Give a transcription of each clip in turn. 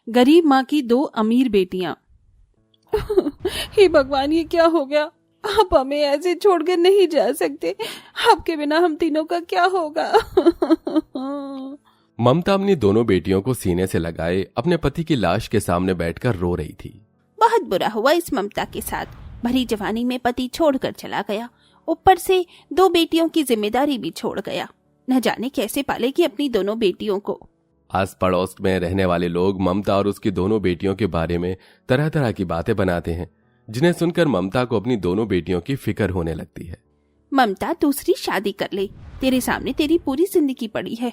गरीब माँ की 2 अमीर बेटियां। हे भगवान, ये क्या हो गया? आप हमें ऐसे छोड़कर नहीं जा सकते। आपके बिना हम तीनों का क्या होगा? ममता अपनी दोनों बेटियों को सीने से लगाए अपने पति की लाश के सामने बैठकर रो रही थी। बहुत बुरा हुआ इस ममता के साथ। भरी जवानी में पति छोड़कर चला गया, ऊपर से 2 बेटियों की जिम्मेदारी भी छोड़ गया। न जाने कैसे पालेगी अपनी दोनों बेटियों को। आस पड़ोस में रहने वाले लोग ममता और उसकी दोनों बेटियों के बारे में तरह तरह की बातें बनाते हैं, जिन्हें सुनकर ममता को अपनी दोनों बेटियों की फिक्र होने लगती है। ममता, दूसरी शादी कर ले, तेरे सामने तेरी पूरी जिंदगी पड़ी है।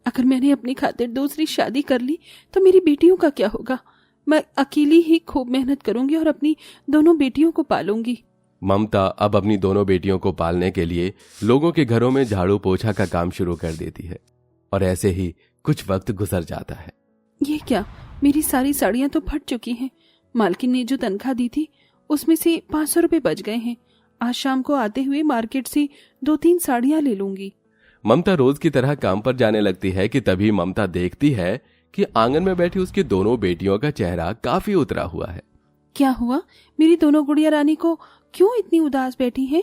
अगर मैंने अपनी खातिर दूसरी शादी कर ली तो मेरी बेटियों का क्या होगा? मैं अकेली ही खूब मेहनत करूंगी और अपनी दोनों बेटियों को पालूंगी। ममता अब अपनी दोनों बेटियों को पालने के लिए लोगों के घरों में झाड़ू पोछा का काम शुरू कर देती है और ऐसे ही कुछ वक्त गुजर जाता है। ये क्या, मेरी सारी साड़ियां तो फट चुकी हैं। मालकिन ने जो तनख्वाह दी थी उसमें से 500 रुपए बच गए हैं। आज शाम को आते हुए मार्केट से 2-3 साड़ियां ले लूंगी। ममता रोज की तरह काम पर जाने लगती है कि तभी ममता देखती है कि आंगन में बैठी उसकी दोनों बेटियों का चेहरा काफी उतरा हुआ है। क्या हुआ? मेरी दोनों गुड़िया रानी को क्यों इतनी उदास बैठी हैं?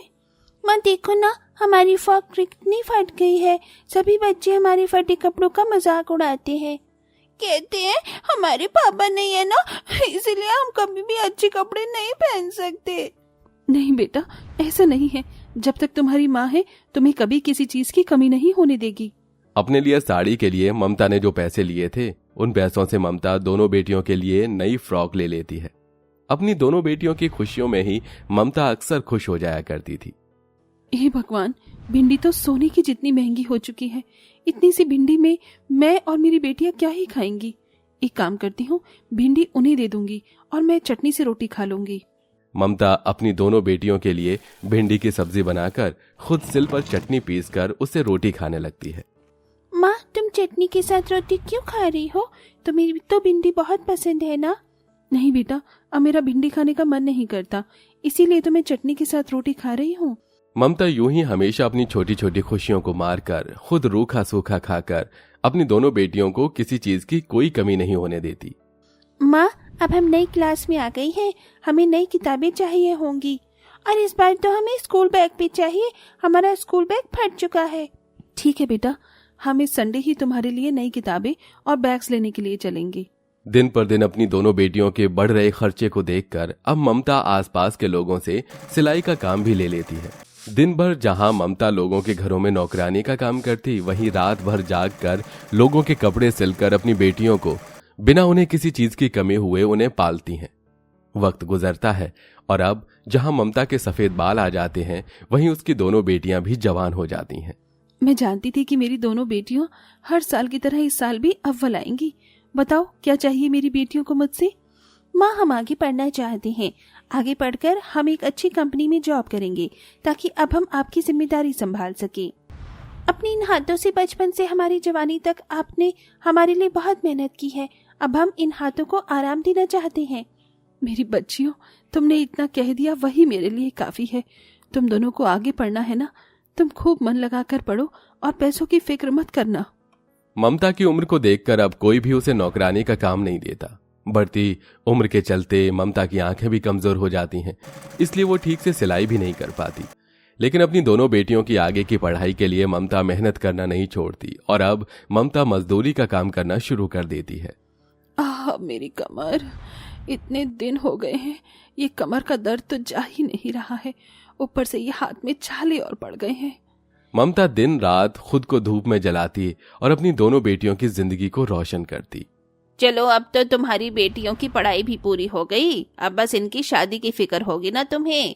माँ देखो ना, हमारी फ्रॉक कितनी फट गई है। सभी बच्चे हमारे फटे कपड़ों का मजाक उड़ाते हैं। कहते हैं हमारे पापा नहीं है ना, इसलिए हम कभी भी अच्छे कपड़े नहीं पहन सकते। नहीं बेटा, ऐसा नहीं है। जब तक तुम्हारी माँ है तुम्हें कभी किसी चीज की कमी नहीं होने देगी। अपने लिए साड़ी के लिए ममता ने जो पैसे लिए थे, उन पैसों से ममता दोनों बेटियों के लिए नई फ्रॉक ले लेती है। अपनी दोनों बेटियों की खुशियों में ही ममता अक्सर खुश हो जाया करती थी। हे भगवान, भिंडी तो सोने की जितनी महंगी हो चुकी है। इतनी सी भिंडी में मैं और मेरी बेटियां क्या ही खाएंगी। एक काम करती हूँ, भिंडी उन्हें दे दूंगी और मैं चटनी से रोटी खा लूंगी। ममता अपनी दोनों बेटियों के लिए भिंडी की सब्जी बनाकर खुद सिल पर चटनी पीसकर उससे रोटी खाने लगती है। माँ, तुम चटनी के साथ रोटी क्यों खा रही हो? तुम्हें तो भिंडी बहुत पसंद है ना? नहीं बेटा, अब मेरा भिंडी खाने का मन नहीं करता, इसीलिए तो मैं चटनी के साथ रोटी खा रही हूँ। ममता यूं ही हमेशा अपनी छोटी छोटी खुशियों को मारकर खुद रूखा सूखा खाकर अपनी दोनों बेटियों को किसी चीज की कोई कमी नहीं होने देती। माँ, अब हम नई क्लास में आ गई हैं, हमें नई किताबें चाहिए होंगी और इस बार तो हमें स्कूल बैग भी चाहिए। हमारा स्कूल बैग फट चुका है। ठीक है बेटा, हम इस संडे ही तुम्हारे लिए नई किताबें और बैग्स लेने के लिए चलेंगे। दिन पर दिन अपनी दोनों बेटियों के बढ़ रहे खर्चे को देखकर अब ममता आसपास के लोगों से सिलाई का काम भी ले लेती है। दिन भर जहां ममता लोगों के घरों में नौकरानी का काम करती, वहीं रात भर जाग कर लोगों के कपड़े सिलकर अपनी बेटियों को बिना उन्हें किसी चीज की कमी हुए उन्हें पालती हैं। वक्त गुजरता है और अब जहां ममता के सफेद बाल आ जाते हैं, वहीं उसकी दोनों बेटियां भी जवान हो जाती हैं। मैं जानती थी कि मेरी दोनों बेटियों हर साल की तरह इस साल भी अव्वल आएंगी। बताओ क्या चाहिए मेरी बेटियों को मुझसे? माँ, हम आगे पढ़ना चाहते हैं। आगे पढ़कर हम एक अच्छी कंपनी में जॉब करेंगे ताकि अब हम आपकी जिम्मेदारी संभाल सकें। अपने इन हाथों से बचपन से हमारी जवानी तक आपने हमारे लिए बहुत मेहनत की है। अब हम इन हाथों को आराम देना चाहते हैं। मेरी बच्चियों, तुमने इतना कह दिया वही मेरे लिए काफी है। तुम दोनों को आगे पढ़ना है ना, तुम खूब मन लगाकर पढ़ो और पैसों की फिक्र मत करना। ममता की उम्र को देखकर अब कोई भी उसे नौकरानी का काम नहीं देता। बढ़ती उम्र के चलते ममता की आंखें भी कमजोर हो जाती हैं, इसलिए वो ठीक से सिलाई भी नहीं कर पाती। लेकिन अपनी दोनों बेटियों की आगे की पढ़ाई के लिए ममता मेहनत करना नहीं छोड़ती और अब ममता मजदूरी का काम करना शुरू कर देती है। मेरी कमर, इतने दिन हो गए हैं, ये कमर का दर्द तो जा ही नहीं रहा है, ऊपर से ये हाथ में छाले और पड़ गए हैं। ममता दिन रात खुद को धूप में जलाती और अपनी दोनों बेटियों की जिंदगी को रोशन करती। चलो, अब तो तुम्हारी बेटियों की पढ़ाई भी पूरी हो गई, अब बस इनकी शादी की फिक्र होगी ना तुम्हें।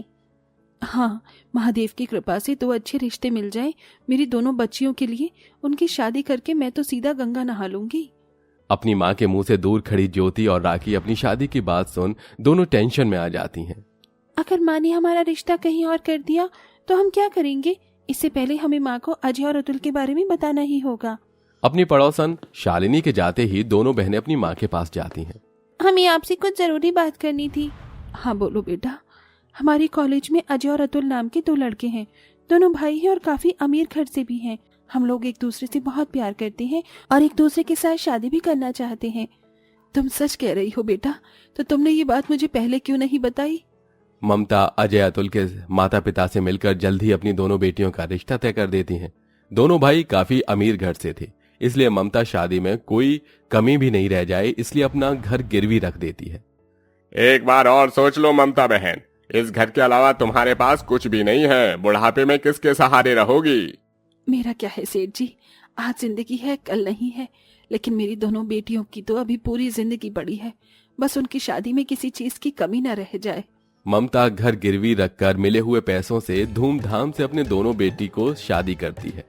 हाँ, महादेव की कृपा से 2 अच्छे रिश्ते मिल जाएं मेरी दोनों बच्चियों के लिए, उनकी शादी करके मैं तो सीधा गंगा नहा लूंगी। अपनी माँ के मुंह से दूर खड़ी ज्योति और राखी अपनी शादी की बात सुन दोनों टेंशन में आ जाती हैं। अगर माँ ने हमारा रिश्ता कहीं और कर दिया तो हम क्या करेंगे? इससे पहले हमें माँ को अजय और अतुल के बारे में बताना ही होगा। अपनी पड़ोसन शालिनी के जाते ही दोनों बहनें अपनी माँ के पास जाती हैं। हमें आपसे कुछ जरूरी बात करनी थी। हाँ बोलो बेटा। हमारी कॉलेज में अजय और अतुल नाम के 2 लड़के हैं, दोनों भाई हैं और काफी अमीर घर से भी हैं। हम लोग एक दूसरे से बहुत प्यार करते हैं और एक दूसरे के साथ शादी भी करना चाहते हैं। तुम सच कह रही हो बेटा, तो तुमने ये बात मुझे पहले क्यों नहीं बताई? ममता अजय अतुल के माता पिता से मिलकर जल्द ही अपनी दोनों बेटियों का रिश्ता तय कर देती हैं। दोनों भाई काफी अमीर घर से थे, इसलिए ममता शादी में कोई कमी भी नहीं रह जाए इसलिए अपना घर गिरवी रख देती है। एक बार और सोच लो ममता बहन, इस घर के अलावा तुम्हारे पास कुछ भी नहीं है। बुढ़ापे में किसके सहारे रहोगी? मेरा क्या है सेठ जी, आज जिंदगी है कल नहीं है, लेकिन मेरी दोनों बेटियों की तो अभी पूरी जिंदगी पड़ी है। बस उनकी शादी में किसी चीज की कमी न रह जाए। ममता घर गिरवी रखकर मिले हुए पैसों से धूमधाम से अपने दोनों बेटी को शादी करती है।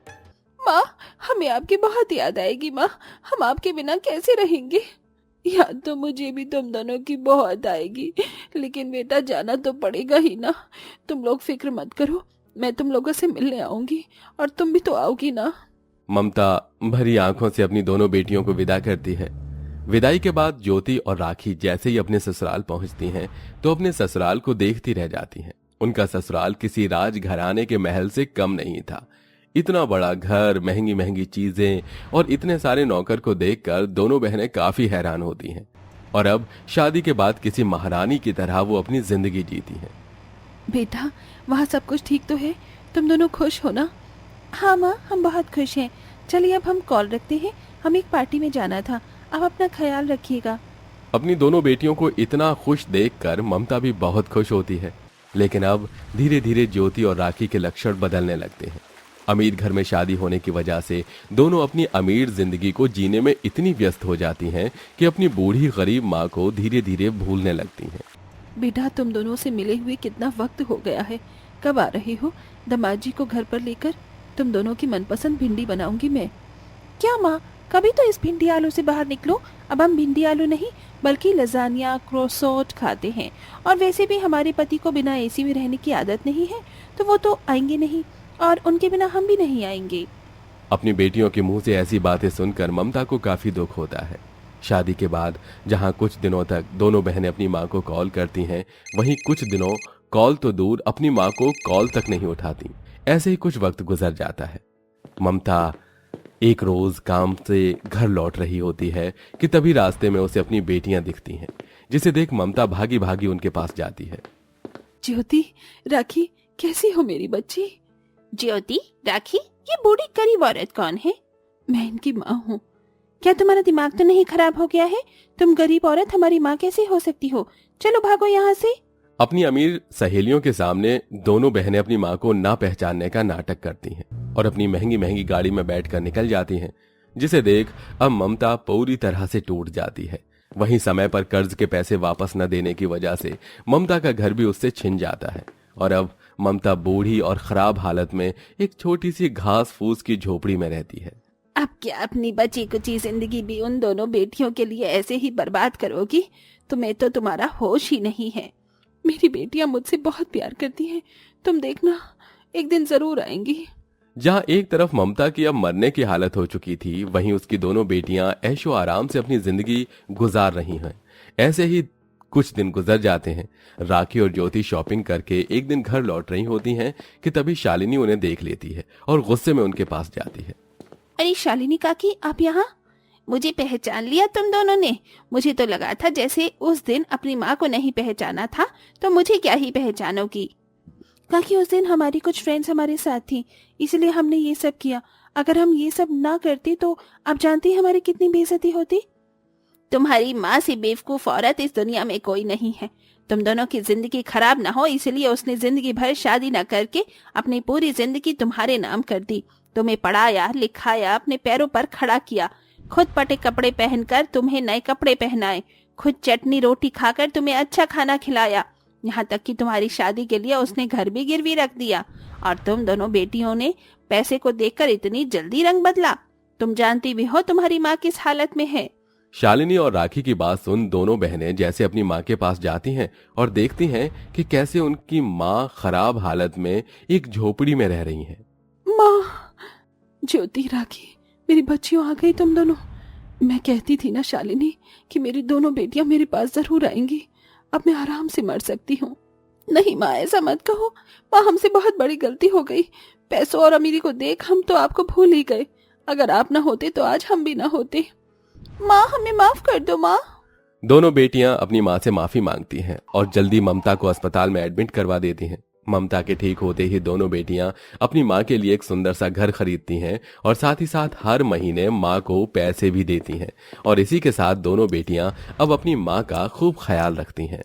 माँ, हमें आपकी बहुत याद आएगी माँ, हम आपके बिना कैसे रहेंगे? याद तो मुझे भी तुम दोनों की बहुत आएगी, लेकिन बेटा जाना तो पड़ेगा ही ना। तुम लोग फिक्र मत करो, मैं तुम लोगों से मिलने आऊंगी और तुम भी तो आओगी ना। ममता भरी आंखों से अपनी दोनों बेटियों को विदा करती है। विदाई के बाद ज्योति और राखी जैसे ही अपने ससुराल पहुंचती हैं तो अपने ससुराल को देखती रह जाती हैं। उनका ससुराल किसी राजघराने के महल से कम नहीं था। इतना बड़ा घर, महंगी महंगी चीजें और इतने सारे नौकर को देखकर दोनों बहनें काफी हैरान होती हैं और अब शादी के बाद किसी महारानी की तरह वो अपनी जिंदगी जीती हैं। बेटा, वहाँ सब कुछ ठीक तो है? तुम दोनों खुश हो ना? हाँ माँ, हम बहुत खुश हैं। चलिए अब हम कॉल रखते हैं, हम एक पार्टी में जाना था। आप अपना ख्याल रखिएगा। अपनी दोनों बेटियों को इतना खुश देखकर ममता भी बहुत खुश होती है, लेकिन अब धीरे धीरे ज्योति और राखी के लक्षण बदलने लगते हैं। अमीर घर में शादी होने की वजह से दोनों अपनी अमीर जिंदगी को जीने में इतनी व्यस्त हो जाती हैं कि अपनी बूढ़ी गरीब माँ को धीरे धीरे भूलने लगती हैं। बेटा, तुम दोनों से मिले हुए कितना वक्त हो गया है, कब आ रहे हो दामाद जी को घर पर लेकर? तुम दोनों की मनपसंद भिंडी बनाऊंगी मैं। क्या माँ, कभी तो इस भिंडी आलू से बाहर निकलो। अब हम भिंडी आलू नहीं बल्कि लजानिया, क्रोसोट खाते हैं, और वैसे भी हमारे पति को बिना एसी में रहने की आदत नहीं है, तो वो तो आएंगे नहीं और उनके बिना हम भी नहीं आएंगे। अपनी बेटियों के मुंह से ऐसी बातें सुनकर ममता को काफी दुख होता है। शादी के बाद जहां कुछ दिनों तक दोनों बहनें अपनी माँ को कॉल करती हैं, वहीं कुछ दिनों कॉल तो दूर अपनी माँ को कॉल तक नहीं उठाती। ऐसे ही कुछ वक्त गुजर जाता है। ममता एक रोज काम से घर लौट रही होती है कि तभी रास्ते में उसे अपनी बेटियां दिखती हैं, जिसे देख ममता भागी भागी उनके पास जाती है। ज्योति, राखी, कैसी हो मेरी बच्ची? ज्योति, राखी, ये बूढ़ी गरीब औरत कौन है? मैं इनकी माँ हूँ। क्या तुम्हारा दिमाग तो नहीं खराब हो गया है? तुम गरीब औरत हमारी माँ कैसे हो सकती हो? चलो भागो यहाँ से। अपनी अमीर सहेलियों के सामने दोनों बहनें अपनी माँ को ना पहचानने का नाटक करती हैं और अपनी महंगी महंगी गाड़ी में बैठकर निकल जाती हैं, जिसे देख अब ममता पूरी तरह से टूट जाती है। वहीं समय पर कर्ज के पैसे वापस न देने की वजह से ममता का घर भी उससे छिन जाता है और अब ममता बूढ़ी और खराब हालत में एक छोटी सी घास फूस की झोपड़ी में रहती है। अब क्या अपनी बची कुची जिंदगी भी उन दोनों बेटियों के लिए ऐसे ही बर्बाद करोगी? तुम्हें तो तुम्हारा होश ही नहीं है। मेरी बेटियां मुझसे बहुत प्यार करती हैं, तुम देखना एक दिन जरूर आएंगी। जहां एक तरफ ममता की अब मरने की हालत हो चुकी थी, वहीं उसकी दोनों बेटियां ऐशो आराम से अपनी जिंदगी गुजार रही हैं। ऐसे ही कुछ दिन गुजर जाते हैं। राखी और ज्योति शॉपिंग करके एक दिन घर लौट रही होती हैं कि तभी शालिनी उन्हें देख लेती है और गुस्से में उनके पास जाती है। अरे शालिनी काकी, आप यहाँ? मुझे पहचान लिया तुम दोनों ने? मुझे तो लगा था जैसे उस दिन अपनी माँ को नहीं पहचाना था तो मुझे क्या ही पहचानोगी। काकी, उस दिन हमारी कुछ फ्रेंड्स हमारे साथ थी, इसलिए हमने ये सब किया। अगर हम ये सब ना करते तो आप जानती हैं हमारी कितनी बेइज्जती होती। तुम्हारी माँ से बेवकूफ औरत इस दुनिया में कोई नहीं है। तुम दोनों की जिंदगी खराब ना हो इसलिए उसने जिंदगी भर शादी न करके अपनी पूरी जिंदगी तुम्हारे नाम कर दी। तुम्हें पढ़ाया, लिखाया, अपने पैरों पर खड़ा किया, खुद पटे कपड़े पहनकर तुम्हें नए कपड़े पहनाए, खुद चटनी रोटी खाकर तुम्हें अच्छा खाना खिलाया, यहाँ तक कि तुम्हारी शादी के लिए उसने घर भी गिरवी रख दिया। और तुम दोनों बेटियों ने पैसे को देखकर इतनी जल्दी रंग बदला। तुम जानती भी हो तुम्हारी माँ किस हालत में है। शालिनी और राखी की बात सुन दोनों बहनें जैसे अपनी माँ के पास जाती हैं और देखती हैं कि कैसे उनकी माँ खराब हालत में एक झोपड़ी में रह रही हैं। माँ! ज्योति, राखी, मेरी बच्चियों आ गई तुम दोनों। मैं कहती थी ना शालिनी कि मेरी दोनों बेटियां मेरे पास जरूर आएंगी। अब मैं आराम से मर सकती हूँ। नहीं माँ, ऐसा मत कहो। माँ, हमसे बहुत बड़ी गलती हो गई। पैसों और अमीरी को देख हम तो आपको भूल ही गए। अगर आप ना होते तो आज हम भी ना होते। माँ, हमें माफ कर दो माँ। दोनों बेटियां अपनी माँ से माफी मांगती हैं और जल्दी ममता को अस्पताल में एडमिट करवा देती हैं। ममता के ठीक होते ही दोनों बेटियां अपनी माँ के लिए एक सुंदर सा घर खरीदती हैं और साथ ही साथ हर महीने माँ को पैसे भी देती हैं और इसी के साथ दोनों बेटियां अब अपनी माँ का खूब ख्याल रखती हैं।